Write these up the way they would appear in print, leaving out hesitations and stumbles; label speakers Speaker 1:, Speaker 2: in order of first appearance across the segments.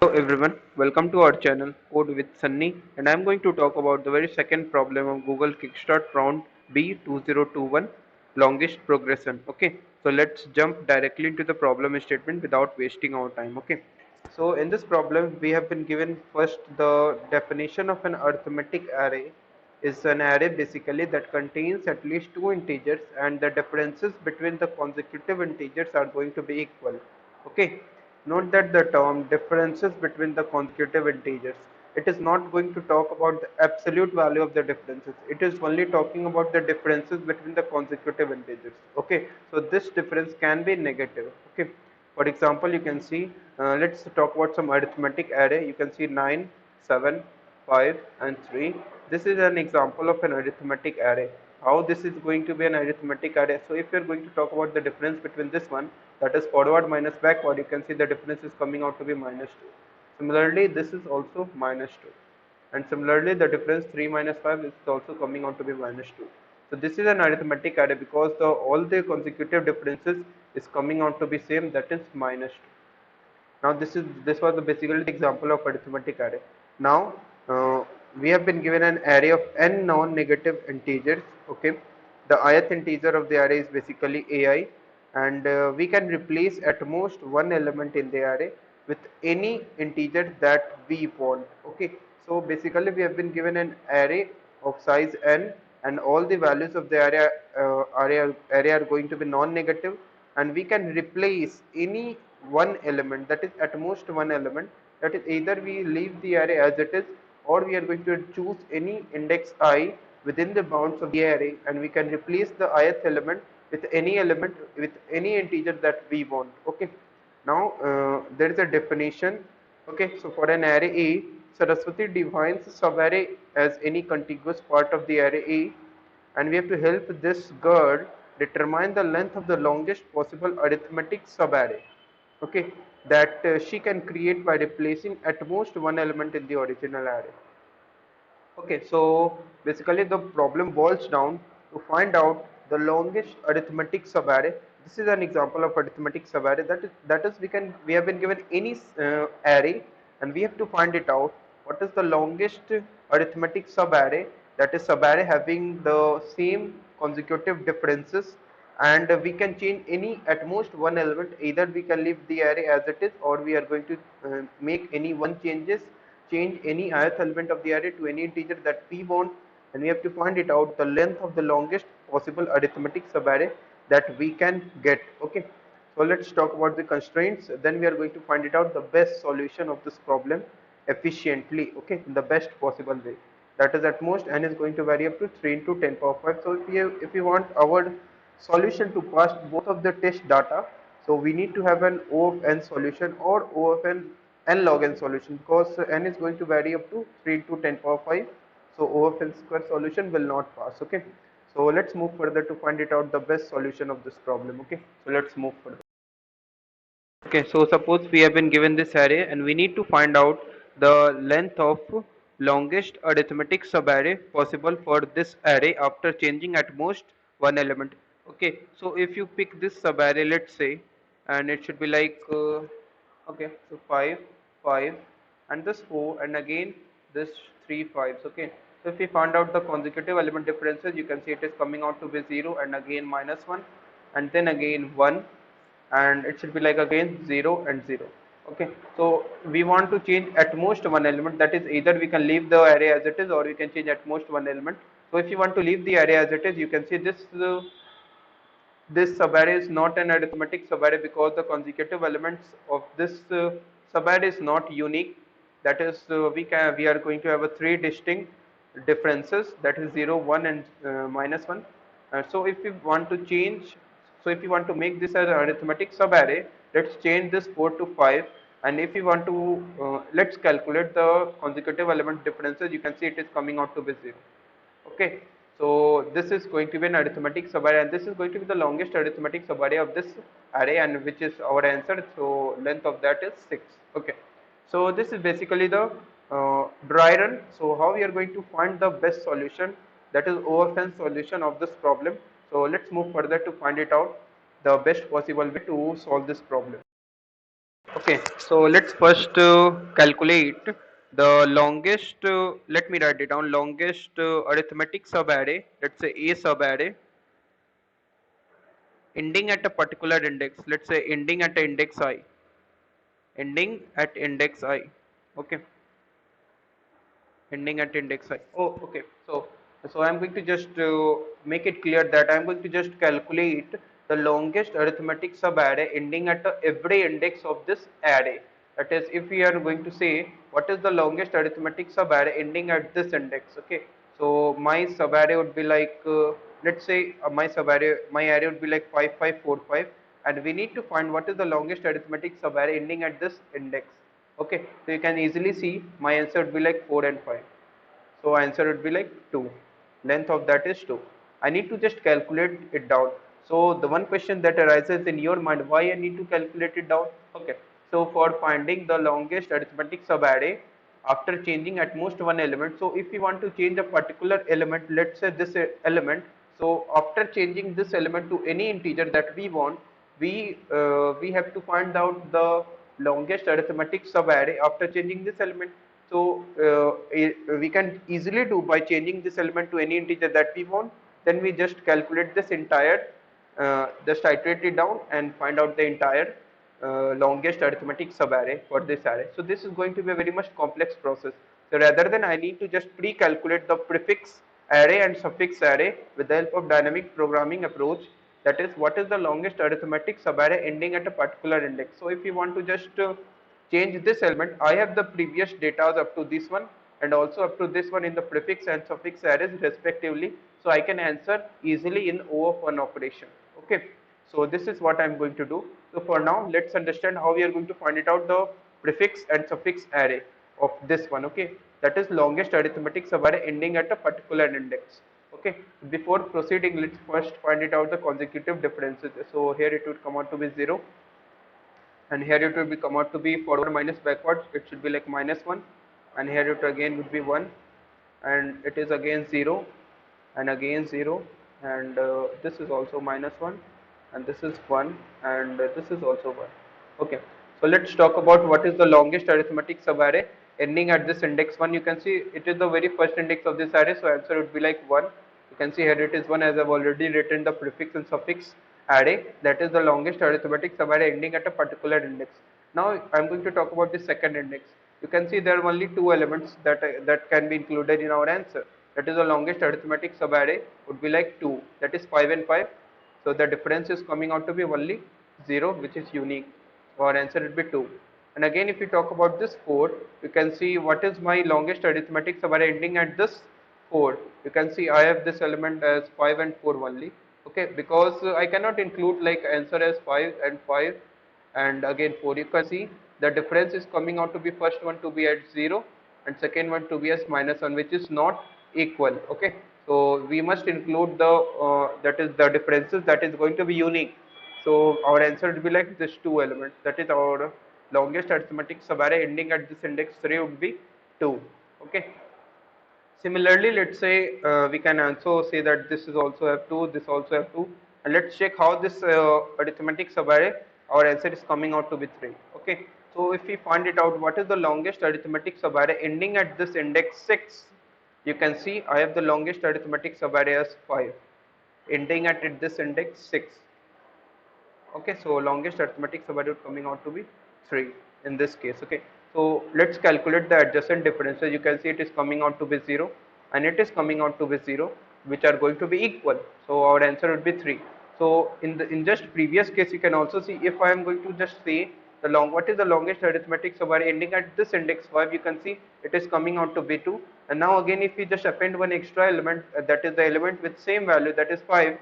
Speaker 1: Hello everyone, welcome to our channel Code with Sunny, and I am going to talk about the very second problem of Google Kickstart round B2021 longest progression. Okay, so let's jump directly into the problem statement without wasting our time. Okay, so in this problem we have been given first the definition of an arithmetic array is an array basically that contains at least two integers and the differences between the consecutive integers are going to be equal. Okay, note that the term differences between the consecutive integers, it is not going to talk about the absolute value of the differences, it is only talking about the differences between the consecutive integers. Okay, so this difference can be negative. Okay, for example, you can see, let's talk about some arithmetic array. You can see 9, 7, 5 and 3. This is an example of an arithmetic array. How this is going to be an arithmetic array? So if you are going to talk about the difference between this one, that is forward minus backward, you can see the difference is coming out to be minus 2. Similarly, this is also minus 2. And similarly, the difference 3 minus 5 is also coming out to be minus 2. So this is an arithmetic array because all the consecutive differences is coming out to be same, that is minus 2. Now this was basically the example of arithmetic array. Now we have been given an array of n non-negative integers. Okay, the ith integer of the array is basically ai, and we can replace at most one element in the array with any integer that we want. Okay, so basically we have been given an array of size n, and all the values of the array are going to be non-negative, and we can replace any one element, that is at most one element, that is either we leave the array as it is or we are going to choose any index I within the bounds of the array, and we can replace the ith element with any integer that we want. Okay, now there is a definition. Okay, so for an array A, Saraswati defines subarray as any contiguous part of the array A, and we have to help this girl determine the length of the longest possible arithmetic subarray. Okay, that she can create by replacing at most one element in the original array. Okay, so basically the problem boils down to find out the longest arithmetic subarray. This is an example of arithmetic subarray. That is we have been given any array, and we have to find it out what is the longest arithmetic subarray, that is subarray having the same consecutive differences, and we can change any at most one element. Either we can leave the array as it is or we are going to make any one change any ith element of the array to any integer that we want, and we have to find it out the length of the longest possible arithmetic subarray that we can get. Okay, so let's talk about the constraints, then we are going to find it out the best solution of this problem efficiently. Okay, in the best possible way, that is at most n is going to vary up to 3 into 10 power 5. So if you want our solution to pass both of the test data, so we need to have an O of n solution or O of n log n solution, because n is going to vary up to 3 into 10 power 5. So O of n square solution will not pass. Okay, so let's move further to find it out the best solution of this problem. Okay, so let's move further. Okay, so suppose we have been given this array and we need to find out the length of longest arithmetic subarray possible for this array after changing at most one element. Okay, so if you pick this subarray, let's say, and it should be like okay, so 5 5 and this 4 and again this 3 5s. Okay, so if we find out the consecutive element differences, you can see it is coming out to be 0 and again minus 1 and then again 1, and it should be like again 0 and 0. Okay, so we want to change at most one element, that is either we can leave the array as it is or we can change at most one element. So if you want to leave the array as it is, you can see this subarray is not an arithmetic subarray because the consecutive elements of this subarray is not unique. That is, we are going to have a three distinct differences, that is 0 1 and minus 1. So if we want to change, so if you want to make this as an arithmetic subarray, let's change this 4 to 5, and if you want to let's calculate the consecutive element differences, you can see it is coming out to be 0. Okay, so this is going to be an arithmetic subarray, and this is going to be the longest arithmetic subarray of this array, and which is our answer. So length of that is 6. Okay, so this is basically the dry run. So how we are going to find the best solution, that is O of n solution of this problem. So let's move further to find it out the best possible way to solve this problem. Okay, so let's first calculate the longest, let me write it down, longest arithmetic subarray, let's say A subarray, ending at a particular index, let's say ending at a index I, ending at index I, okay, ending at index I. Oh, okay. So I'm going to just make it clear that I'm going to just calculate the longest arithmetic subarray ending at every index of this array. That is, if we are going to say what is the longest arithmetic subarray ending at this index, okay. So my subarray would be like, let's say my array would be like 5545, and we need to find what is the longest arithmetic subarray ending at this index. Okay, so you can easily see my answer would be like 4 and 5. So answer would be like 2. Length of that is 2. I need to just calculate it down. So the one question that arises in your mind, why I need to calculate it down? Okay. So for finding the longest arithmetic subarray after changing at most one element. So if we want to change a particular element, let's say this element. So after changing this element to any integer that we want, we have to find out the longest arithmetic subarray after changing this element. So we can easily do by changing this element to any integer that we want. Then we just calculate this entire, just iterate it down and find out the entire longest arithmetic subarray for this array. So this is going to be a very much complex process. So rather than I need to just pre-calculate the prefix array and suffix array with the help of dynamic programming approach, that is what is the longest arithmetic subarray ending at a particular index. So if you want to just change this element, I have the previous data up to this one and also up to this one in the prefix and suffix arrays respectively. So I can answer easily in O of 1 operation. Okay. So this is what I am going to do. So for now, let's understand how we are going to find it out the prefix and suffix array of this one. Okay. That is longest arithmetic subarray ending at a particular index. Okay. Before proceeding, let's first find it out the consecutive differences. So here it would come out to be 0, and here it will be come out to be forward minus backwards, it should be like -1, and here it again would be 1, and it is again 0 and again 0, and this is also -1, and this is 1, and this is also 1. Okay, so let's talk about what is the longest arithmetic subarray ending at this index 1. You can see it is the very first index of this array, so answer would be like 1. You can see here it is 1, as I've already written the prefix and suffix array, that is the longest arithmetic subarray ending at a particular index. Now I'm going to talk about the second index. You can see there are only two elements that can be included in our answer. That is the longest arithmetic subarray would be like 2, that is 5 and 5. So the difference is coming out to be only 0, which is unique. So our answer would be 2. And again, if we talk about this 4, you can see what is my longest arithmetic subarray ending at this 4. You can see I have this element as 5 and 4 only. Okay, because I cannot include like answer as 5 and 5 and again 4. You can see the difference is coming out to be first one to be at 0 and second one to be as -1, which is not equal. Okay, so we must include the that is the differences that is going to be unique. So our answer would be like this two elements, that is our longest arithmetic subarray ending at this index 3 would be 2. Okay, similarly, let's say we can also say that this is also have 2, this also have 2, and let's check how this arithmetic subarray, our answer is coming out to be 3. Okay, so if we find it out, what is the longest arithmetic subarray ending at this index 6? You can see I have the longest arithmetic subarray as 5, ending at this index 6. Okay, so longest arithmetic subarray coming out to be 3 in this case. Okay, so let's calculate the adjacent differences. You can see it is coming out to be 0 and it is coming out to be 0, which are going to be equal. So our answer would be 3. So in just previous case, you can also see if I am going to just say what is the longest arithmetic subarray ending at this index 5, you can see it is coming out to be 2. And now again, if we just append one extra element, that is the element with same value, that is 5,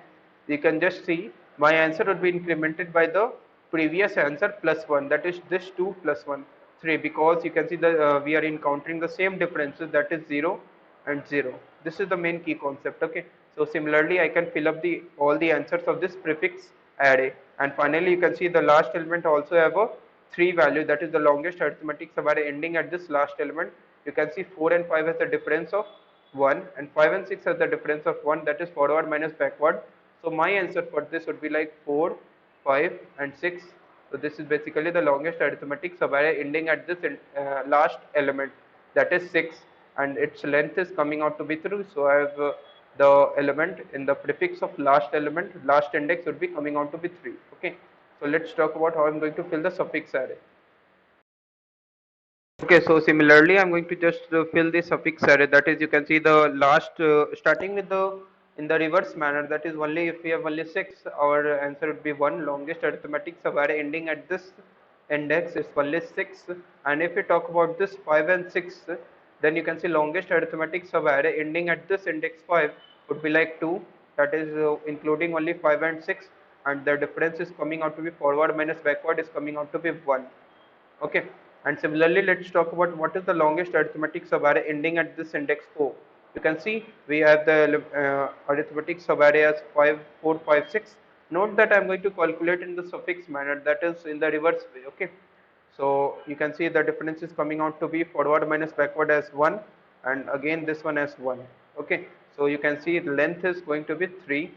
Speaker 1: you can just see my answer would be incremented by the previous answer plus 1, that is this 2 plus 1, 3, because you can see that we are encountering the same differences, that is 0 and 0. This is the main key concept. Okay, so similarly I can fill up the all the answers of this prefix array, and finally you can see the last element also have a 3 value, that is the longest arithmetic subarray ending at this last element. You can see 4 and 5 has the difference of 1 and 5 and 6 has the difference of 1, that is forward minus backward. So my answer for this would be like 4, 5 and 6, So this is basically the longest arithmetic subarray ending at this last element, that is 6, and its length is coming out to be 3. So I have the element in the prefix of last element, last index would be coming out to be 3. Okay, so let's talk about how I'm going to fill the suffix array. Okay, so similarly, I'm going to just fill the suffix array. That is, you can see the last, starting with the in the reverse manner. That is, only if we have only 6, our answer would be 1. Longest arithmetic subarray ending at this index is only 6. And if we talk about this 5 and 6, then you can see longest arithmetic subarray ending at this index 5 would be like 2. That is, including only 5 and 6, and the difference is coming out to be forward minus backward is coming out to be 1. Okay, and similarly, let's talk about what is the longest arithmetic subarray ending at this index 4. You can see we have the arithmetic subarray as 5, 4, 5, 6. Note that I am going to calculate in the suffix manner, that is in the reverse way. Okay, so you can see the difference is coming out to be forward minus backward as 1, and again this one as 1. Okay, so you can see the length is going to be 3.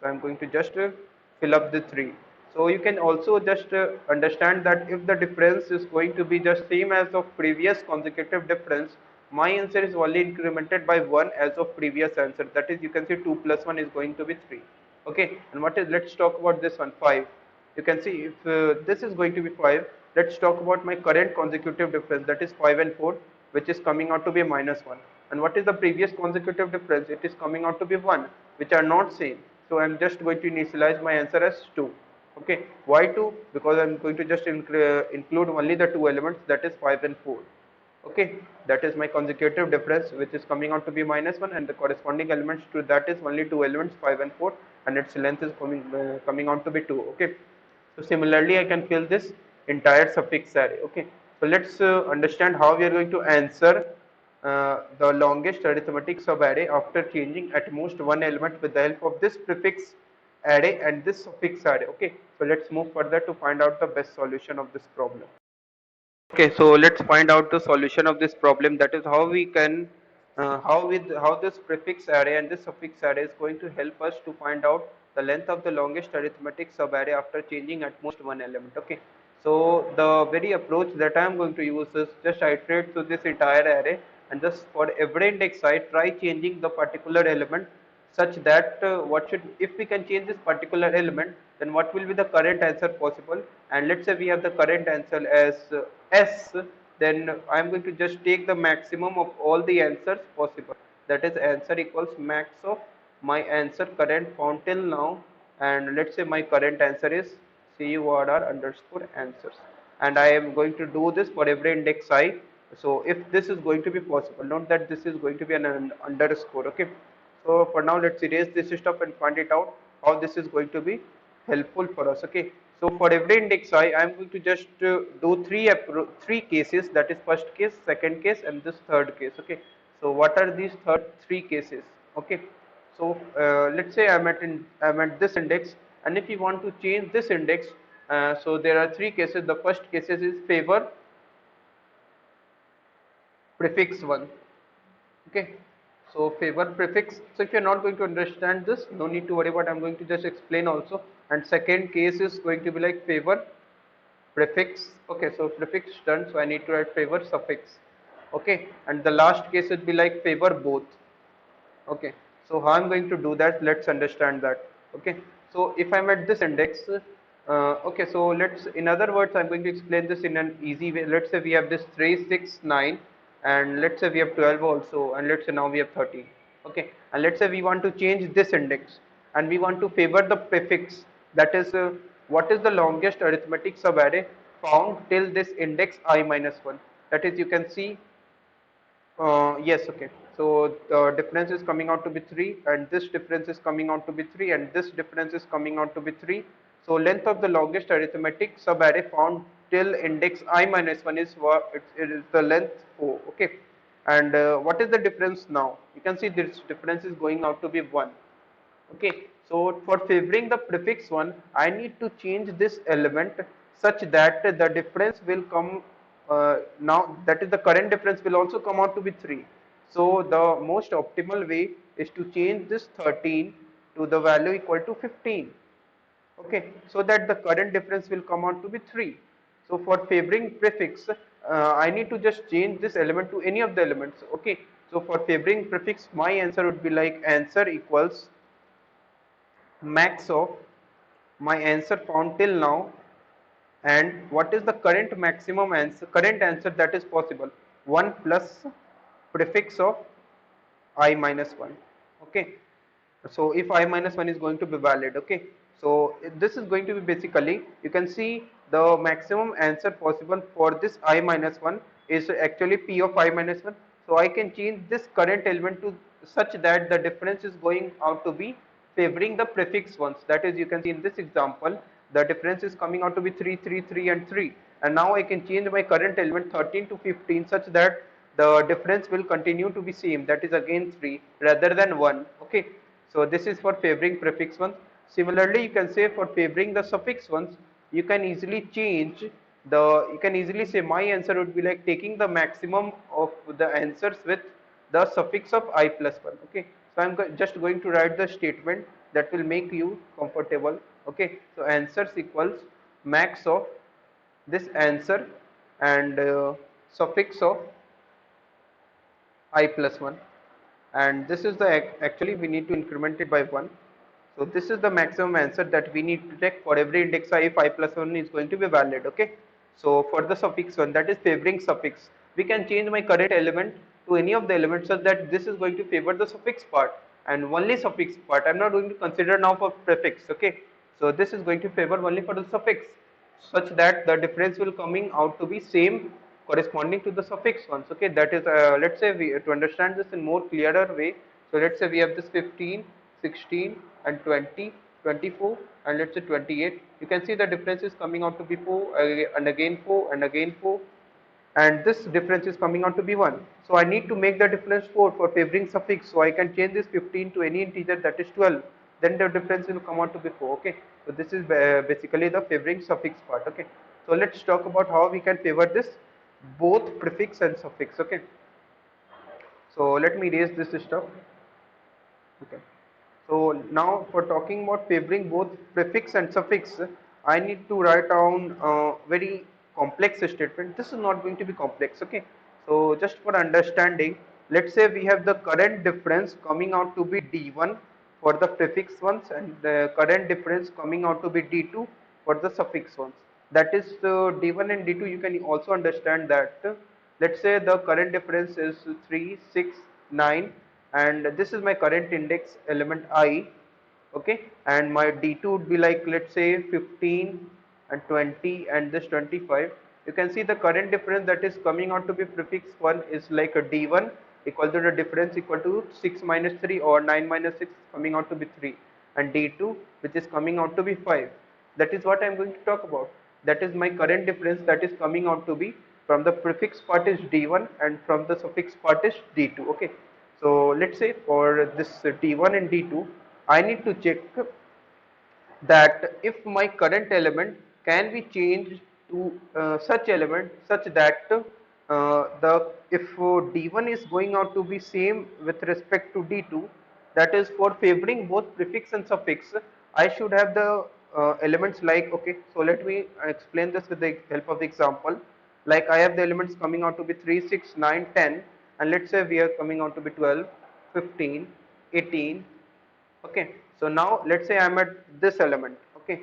Speaker 1: So I'm going to just fill up the 3. So you can also just understand that if the difference is going to be just same as of previous consecutive difference, my answer is only incremented by 1 as of previous answer. That is, you can see 2 plus 1 is going to be 3. Okay, and what is, let's talk about this one, 5. You can see if this is going to be 5, let's talk about my current consecutive difference, that is 5 and 4, which is coming out to be minus 1. And what is the previous consecutive difference? It is coming out to be 1, which are not same. So I'm just going to initialize my answer as 2. Okay, why 2? Because I'm going to just include only the two elements, that is 5 and 4. Okay, that is my consecutive difference, which is coming out to be minus 1, and the corresponding elements to that is only two elements, 5 and 4, and its length is coming out to be 2. Okay, so similarly I can fill this entire suffix array. Okay, so let's understand how we are going to answer the longest arithmetic subarray after changing at most one element with the help of this prefix array and this suffix array. Okay, so let's move further to find out the best solution of this problem. Okay, so let's find out the solution of this problem. That is how we can, how this prefix array and this suffix array is going to help us to find out the length of the longest arithmetic subarray after changing at most one element. Okay, so the very approach that I am going to use is just iterate through this entire array, and just for every index I try changing the particular element such that what should, if we can change this particular element, then what will be the current answer possible. And let's say we have the current answer as s, then I am going to just take the maximum of all the answers possible, that is answer equals max of my answer current found till now. And let's say my current answer is curr underscore answers, and I am going to do this for every index I. So if this is going to be possible, note that this is going to be an underscore. Okay, so for now, let's erase this stuff and find it out how this is going to be helpful for us. Okay. So for every index I am going to just do three cases. That is first case, second case, and this third case. Okay. So what are these three cases? Okay. So let's say I'm at this index, and if you want to change this index, so there are three cases. The first case is favor prefix 1. Okay, so favor prefix. So if you're not going to understand this, no need to worry about, I'm going to just explain also. And second case is going to be like favor prefix. Okay, so prefix done, so I need to add favor suffix. Okay, and the last case would be like favor both. Okay, so how I'm going to do that, let's understand that. Okay, so if I'm at this index, okay, so let's, in other words, I'm going to explain this in an easy way. Let's say we have this 3, 6, 9, and let's say we have 12 also, and let's say now we have 13. Okay, and let's say we want to change this index, and we want to favor the prefix, that is what is the longest arithmetic subarray found till this index I minus 1. That is, you can see yes, okay. So the difference is coming out to be 3, and this difference is coming out to be 3, and this difference is coming out to be 3. So length of the longest arithmetic subarray found till index I minus 1 is what it is the length 4. Okay, and what is the difference now? You can see this difference is going out to be 1. Okay, so for favoring the prefix 1, I need to change this element such that the difference will come now, that is the current difference will also come out to be 3. So the most optimal way is to change this 13 to the value equal to 15. okay, so that the current difference will come out to be 3. So for favoring prefix, I need to just change this element to any of the elements, okay. So for favoring prefix, my answer would be like answer equals max of my answer found till now, and what is the current maximum answer, current answer that is possible, 1 plus prefix of I minus 1, okay. So if I minus 1 is going to be valid, okay, so this is going to be basically, you can see the maximum answer possible for this I minus 1 is actually P of I minus 1. So I can change this current element to such that the difference is going out to be favoring the prefix ones. That is, you can see in this example the difference is coming out to be 3 3 3 and 3, and now I can change my current element 13 to 15 such that the difference will continue to be same, that is again 3 rather than 1, okay. So this is for favoring prefix ones. Similarly, you can say for favoring the suffix ones, you can easily change the, you can easily say my answer would be like taking the maximum of the answers with the suffix of I plus 1, okay. So I'm just going to write the statement that will make you comfortable, okay. So answers equals max of this answer and suffix of I plus 1, and this is the actually we need to increment it by 1. So this is the maximum answer that we need to take for every index I if I plus 1 is going to be valid, okay. So for the suffix one, that is favoring suffix, we can change my current element to any of the elements such that this is going to favor the suffix part and only suffix part. I'm not going to consider now for prefix, okay. So this is going to favor only for the suffix such that the difference will coming out to be same corresponding to the suffix ones, okay. That is, let's say we, to understand this in more clearer way, so let's say we have this 15, 16 and 20, 24 and let's say 28. You can see the difference is coming out to be 4 and again 4 and again 4, and this difference is coming out to be 1. So I need to make the difference 4 for favoring suffix, so I can change this 15 to any integer, that is 12, then the difference will come out to be 4, okay. So this is basically the favoring suffix part, okay. So let's talk about how we can favor this both prefix and suffix, okay. So let me erase this stuff, okay. So now for talking about favoring both prefix and suffix, I need to write down a very complex statement. This is not going to be complex, okay. So just for understanding, let's say we have the current difference coming out to be D1 for the prefix ones and the current difference coming out to be D2 for the suffix ones. That is D1 and D2, you can also understand that. Let's say the current difference is 3, 6, 9, and this is my current index element I, okay, and my D2 would be like, let's say 15 and 20 and this 25. You can see the current difference that is coming out to be prefix 1 is like a D1 equal to the difference equal to 6 minus 3 or 9 minus 6 coming out to be 3, and D2 which is coming out to be 5. That is what I am going to talk about. That is my current difference that is coming out to be from the prefix part is D1 and from the suffix part is D2, okay. So let's say for this D1 and D2, I need to check that if my current element can be changed to such element such that the if D1 is going out to be same with respect to D2, that is for favoring both prefix and suffix, I should have the elements like, okay, so let me explain this with the help of the example. Like I have the elements coming out to be 3, 6, 9, 10, and let's say we are coming out to be 12, 15, 18, okay. So now let's say I'm at this element, okay.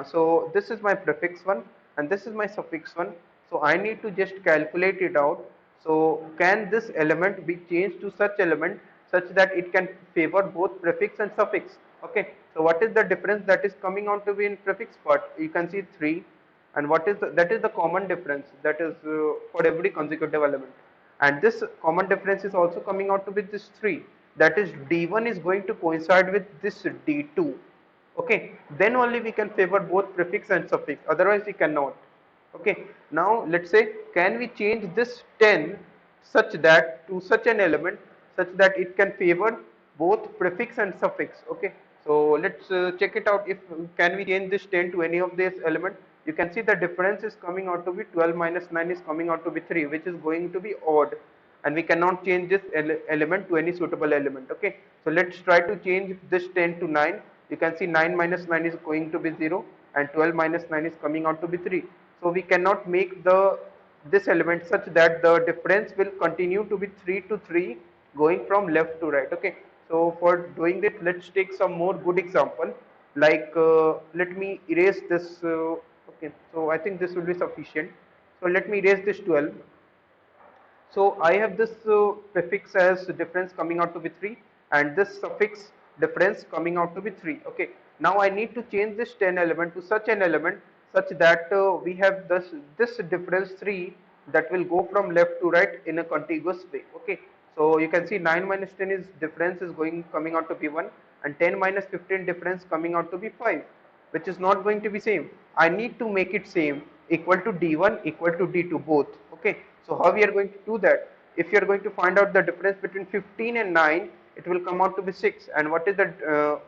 Speaker 1: So this is my prefix one and this is my suffix one, so I need to just calculate it out. So can this element be changed to such element such that it can favor both prefix and suffix, okay. So what is the difference that is coming out to be in prefix part? You can see 3, and what is that is the common difference that is for every consecutive element, and this common difference is also coming out to be this 3, that is D1 is going to coincide with this D2, okay. Then only we can favor both prefix and suffix, otherwise we cannot, okay. Now let's say, can we change this 10 such that to such an element such that it can favor both prefix and suffix, okay. So let's check it out, if can we change this 10 to any of these element. You can see the difference is coming out to be 12 minus 9 is coming out to be 3, which is going to be odd, and we cannot change this element to any suitable element, okay. So let's try to change this 10 to 9. You can see 9 minus 9 is going to be 0 and 12 minus 9 is coming out to be 3. So we cannot make the this element such that the difference will continue to be 3 to 3 going from left to right. Okay, so for doing that, let's take some more good example. Like let me erase this. Okay, so I think this will be sufficient. So let me erase this 12. So I have this prefix as difference coming out to be 3 and this suffix difference coming out to be 3. Okay. Now I need to change this 10 element to such an element such that we have this difference 3 that will go from left to right in a contiguous way. Okay. So you can see 9 minus 10 is difference is going coming out to be 1 and 10 minus 15 difference coming out to be 5, which is not going to be same. I need to make it same, equal to d1 equal to d2 both. Okay, so how we are going to do that? If you are going to find out the difference between 15 and 9, it will come out to be 6, and what is that?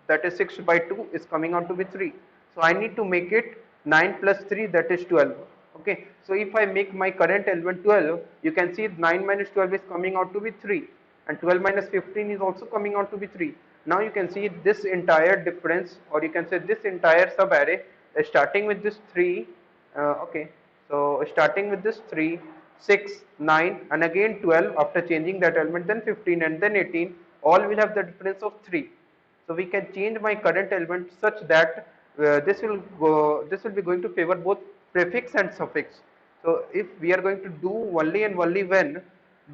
Speaker 1: That is 6 by 2 is coming out to be 3. So I need to make it 9 plus 3, that is 12. Okay, so if I make my current element 12, you can see 9 minus 12 is coming out to be 3 and 12 minus 15 is also coming out to be 3. Now you can see this entire difference, or you can say this entire subarray is starting with this 3. Okay, so starting with this 3, 6, 9 and again 12 after changing that element, then 15 and then 18, all will have the difference of 3. So we can change my current element such that this will be going to favor both prefix and suffix. So if we are going to do only and only when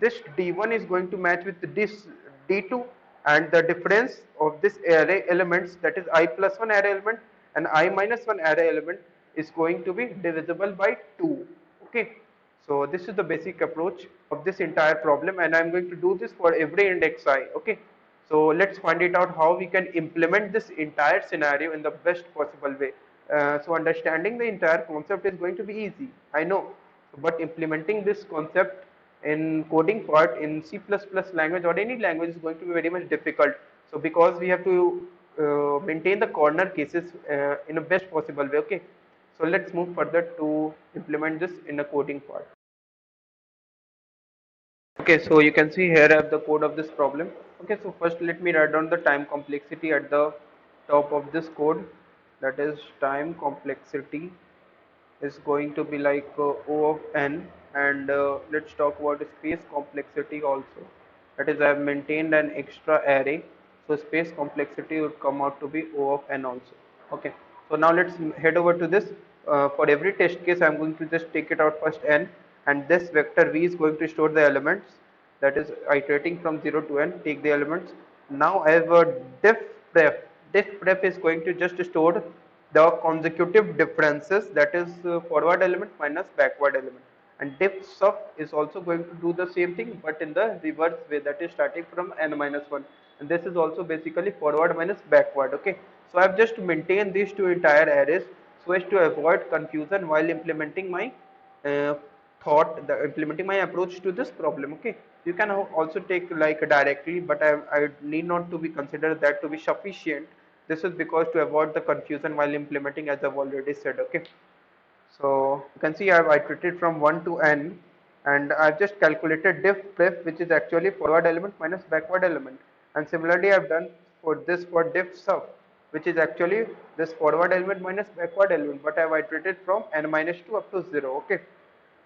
Speaker 1: this d1 is going to match with this d2 and the difference of this array elements, that is I plus 1 array element and I minus 1 array element, is going to be divisible by 2. Okay, so this is the basic approach of this entire problem and I am going to do this for every index I. Okay, so let's find it out how we can implement this entire scenario in the best possible way. So understanding the entire concept is going to be easy, I know, but implementing this concept in coding part in C++ language or any language is going to be very much difficult. So because we have to maintain the corner cases in a best possible way. Okay, so let's move further to implement this in a coding part. Okay, so you can see here I have the code of this problem. Okay, so first let me write down the time complexity at the top of this code. That is, time complexity is going to be like O of n, and let's talk about space complexity also. That is, I have maintained an extra array, so space complexity would come out to be O of n also. Okay, so now let's head over to this. For every test case, I am going to just take it out first n, and this vector v is going to store the elements. That is, iterating from 0 to n, take the elements. Now I have a diff pref. Diff pref is going to just store the consecutive differences, that is forward element minus backward element, and diff sub is also going to do the same thing but in the reverse way, that is starting from n minus 1, and this is also basically forward minus backward. Okay, so I have just maintained these two entire arrays so as to avoid confusion while implementing my uh, implementing my approach to this problem. Okay, you can also take like directly, but I need not to be considered that to be sufficient. This is because to avoid the confusion while implementing, as I've already said. Okay, so you can see I've iterated from 1 to n, and I've just calculated diff pref, which is actually forward element minus backward element, and similarly I've done for this for diff sub, which is actually this forward element minus backward element, but I've iterated from n minus 2 up to 0. Okay,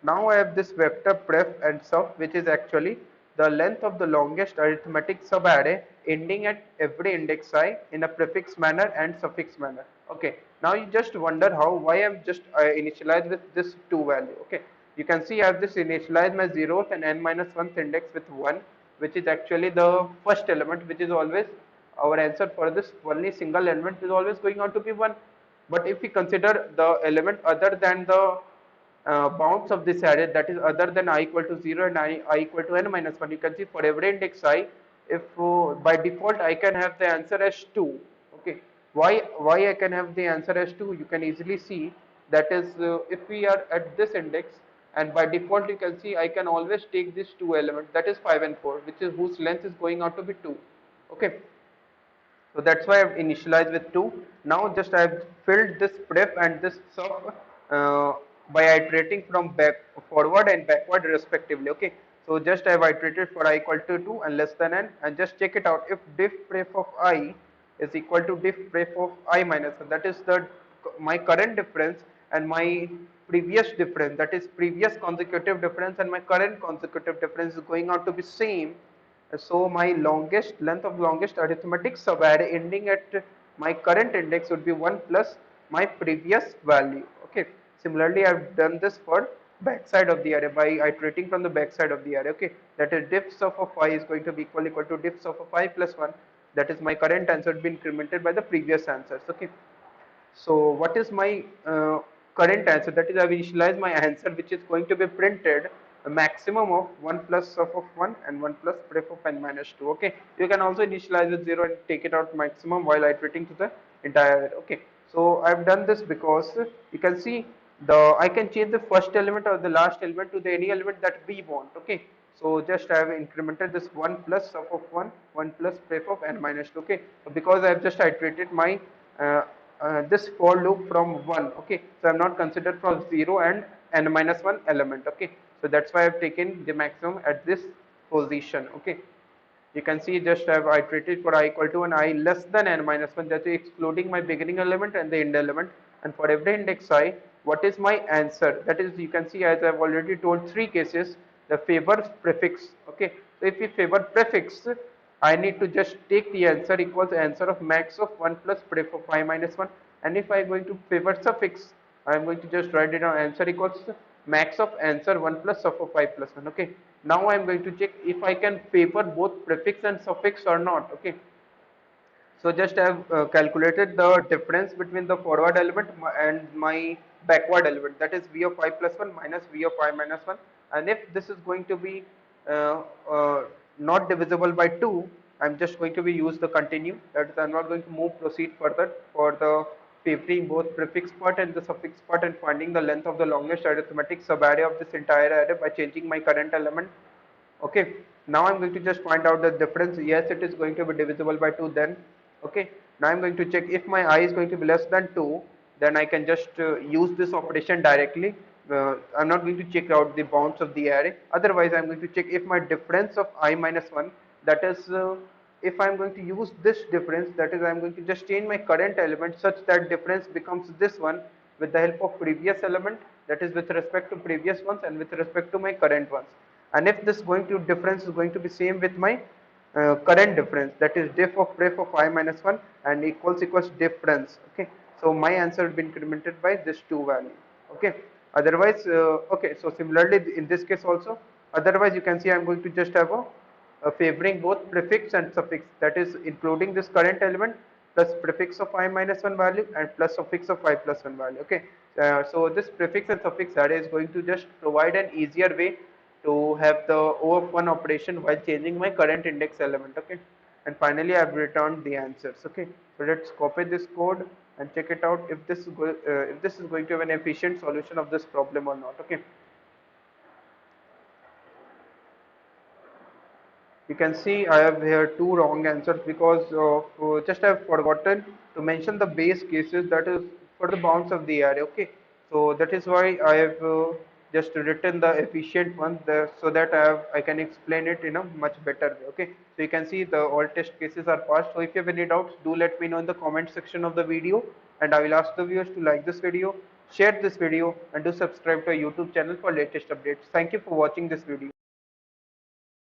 Speaker 1: now I have this vector pref and sub, which is actually the length of the longest arithmetic subarray ending at every index I in a prefix manner and suffix manner. Okay, now you just wonder how, why I've just initialized with this 2 value. Okay, you can see I have just initialized my 0th and n minus 1th index with 1, which is actually the first element, which is always our answer for this only single element is always going out to be 1. But if we consider the element other than the bounds of this array, that is other than I equal to 0 and I equal to n minus 1, you can see for every index I, if by default I can have the answer as 2. Okay, why I can have the answer as 2, you can easily see, that is if we are at this index, and by default you can see I can always take these two elements, that is 5 and 4, which is whose length is going out to be 2. Okay, so that's why I've initialized with 2. Now just I've filled this pref and this sub by iterating from forward and backward respectively. Okay, so just I've iterated for I equal to 2 and less than n, and just check it out. If diff pref of I is equal to diff ref of I minus 1. That is the my current difference and my previous difference, that is previous consecutive difference and my current consecutive difference is going out to be same. So my longest length of longest arithmetic subarray ending at my current index would be 1 plus my previous value. Okay. Similarly, I've done this for backside of the array by iterating from the backside of the array. Okay. That is diffs of a 5 is going to be equal to diffs of a 5 plus 1. That is my current answer be incremented by the previous answers. Okay. So what is my current answer? That is, I will initialize my answer, which is going to be printed a maximum of 1 plus sub of 1 and 1 plus pref of n minus 2. Okay, you can also initialize with 0 and take it out maximum while iterating to the entire array. Okay, so I've done this because you can see I can change the first element or the last element to the any element that we want. Okay, so just I have incremented this 1 plus sub of 1, 1 plus pref of n minus 2. Okay, so because I have just iterated my uh, this for loop from 1. Okay, so I'm not considered from 0 and n minus 1 element. Okay, so that's why I've taken the maximum at this position. Okay, you can see just I've iterated for I equal to and I less than n minus 1, that is excluding my beginning element and the end element, and for every index I, what is my answer? That is, you can see, as I've already told, three cases, the favor prefix. Okay, so if we favor prefix, I need to just take the answer equals answer of max of 1 plus pref of I minus 1, and if I am going to favor suffix, I am going to just write it down answer equals max of answer 1 plus sub of I plus 1. Okay, now I am going to check if I can favor both prefix and suffix or not. Okay, so just I have calculated the difference between the forward element and my backward element, that is v of I plus 1 minus v of I minus 1, and if this is going to be uh, uh, not divisible by 2, I'm just going to be use the continue, that is I'm not going to move proceed further for the favoring both prefix part and the suffix part and finding the length of the longest arithmetic subarray of this entire array by changing my current element. Okay, now I'm going to just find out the difference. Yes, it is going to be divisible by 2 then. Okay, now I'm going to check if my I is going to be less than 2, then I can just use this operation directly. I'm not going to check out the bounds of the array. Otherwise, I'm going to check if my difference of I minus 1, that is, if I'm going to use this difference, that is, I'm going to just change my current element such that difference becomes this one with the help of previous element, that is with respect to previous ones and with respect to my current ones. And if this going to difference is going to be same with my current difference, that is diff of pref of I minus 1 and equals difference. Okay, so my answer will be incremented by this two value. Okay, otherwise okay, so similarly in this case also, otherwise you can see I'm going to just have a favoring both prefix and suffix, that is including this current element plus prefix of I minus 1 value and plus suffix of I plus 1 value. Okay, so this prefix and suffix array is going to just provide an easier way to have the O of 1 operation while changing my current index element. Okay, and finally I have returned the answers. Okay, so let's copy this code and check it out if if this is going to have an efficient solution of this problem or not. Okay, you can see I have here two wrong answers because of just I have forgotten to mention the base cases, that is for the bounds of the array. Okay, so that is why I have just written the efficient one there so that I can explain it in a much better way. Okay, so you can see the all test cases are passed. So if you have any doubts, do let me know in the comment section of the video, and I will ask the viewers to like this video, share this video, and do subscribe to our YouTube channel for latest updates. Thank you for watching this video.